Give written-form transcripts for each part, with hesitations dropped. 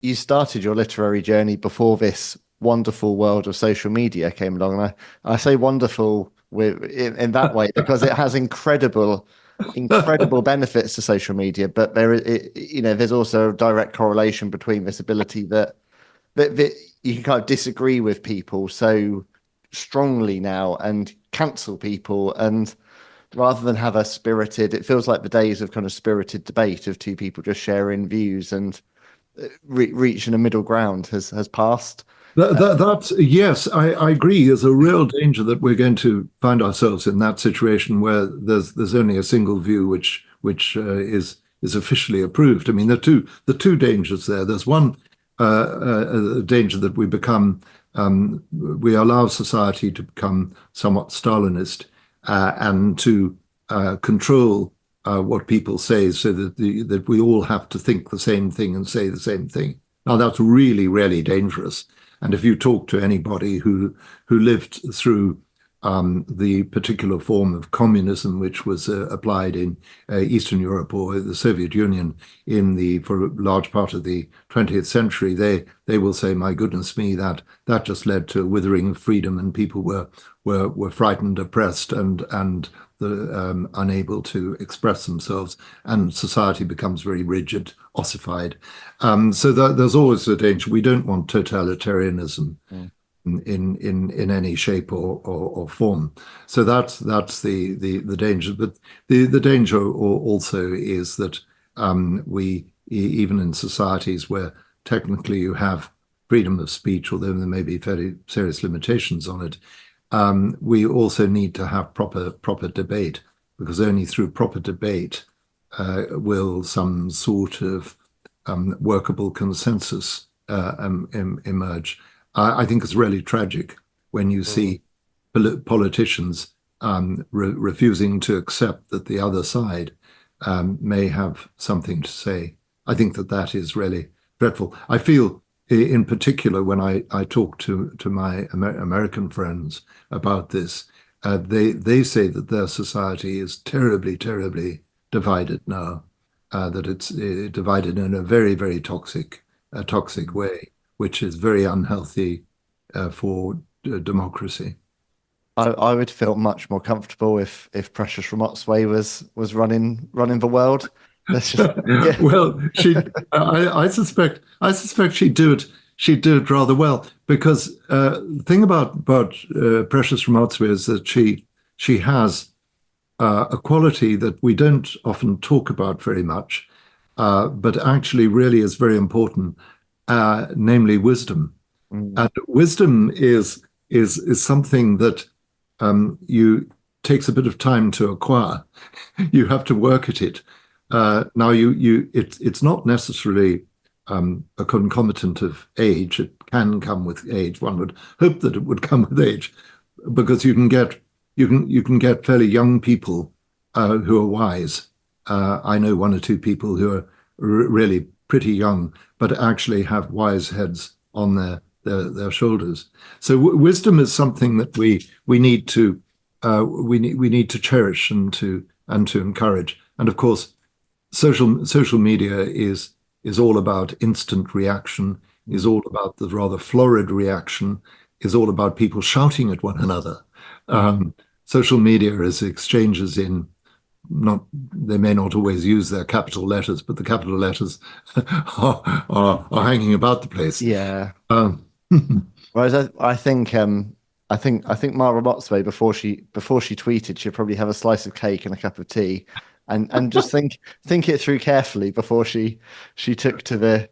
you started your literary journey before this wonderful world of social media came along. And I say wonderful in that way because it has incredible benefits to social media, but there's also a direct correlation between this ability that you can kind of disagree with people so strongly now and cancel people, and rather than have it feels like the days of kind of spirited debate of two people just sharing views and reaching a middle ground has passed. That's yes, I agree. There's a real danger that we're going to find ourselves in that situation where there's only a single view which is officially approved. I mean, the two dangers there. There's one danger that we allow society to become somewhat Stalinist and to control what people say, so that we all have to think the same thing and say the same thing. Now, that's really, really dangerous. And if you talk to anybody who lived through the particular form of communism which was applied in Eastern Europe or the Soviet Union for a large part of the 20th century, they will say, "My goodness me, that just led to a withering of freedom, and people were frightened, oppressed, and unable to express themselves, and society becomes very rigid, ossified." So there's always a danger. We don't want totalitarianism Mm. in any shape or form. So that's the danger. But the danger also is that we, even in societies where technically you have freedom of speech, although there may be fairly serious limitations on it, we also need to have proper debate, because only through proper debate will some sort of workable consensus emerge. I think it's really tragic when you Mm. see politicians refusing to accept that the other side may have something to say. I think that is really dreadful. I feel, in particular, when I talk to my American friends about this, they say that their society is terribly, terribly divided now, that it's divided in a very, very toxic way, which is very unhealthy for democracy. I would feel much more comfortable if Precious Ramotswe was running the world. Let's just yeah. Well, I suspect she'd do it rather well, because the thing about Precious Ramotswe is that she has a quality that we don't often talk about very much, but actually really is very important, namely wisdom. Mm. And wisdom is something that you takes a bit of time to acquire. You have to work at it. Now, it's not necessarily a concomitant of age. It can come with age. One would hope that it would come with age, because you can get fairly young people who are wise. I know one or two people who are really pretty young, but actually have wise heads on their shoulders. So wisdom is something that we need to we need to cherish and to encourage. And of course, social media is all about instant reaction, is all about the rather florid reaction, is all about people shouting at one another. Social media is exchanges in, not, they may not always use their capital letters, but the capital letters are hanging about the place. Yeah. Um, Whereas I think Mara Motsway before she tweeted, she'd probably have a slice of cake and a cup of tea, and just think it through carefully before she took to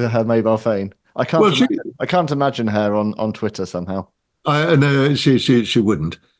her mobile phone. well, she, I can't imagine her on Twitter somehow. no, she wouldn't.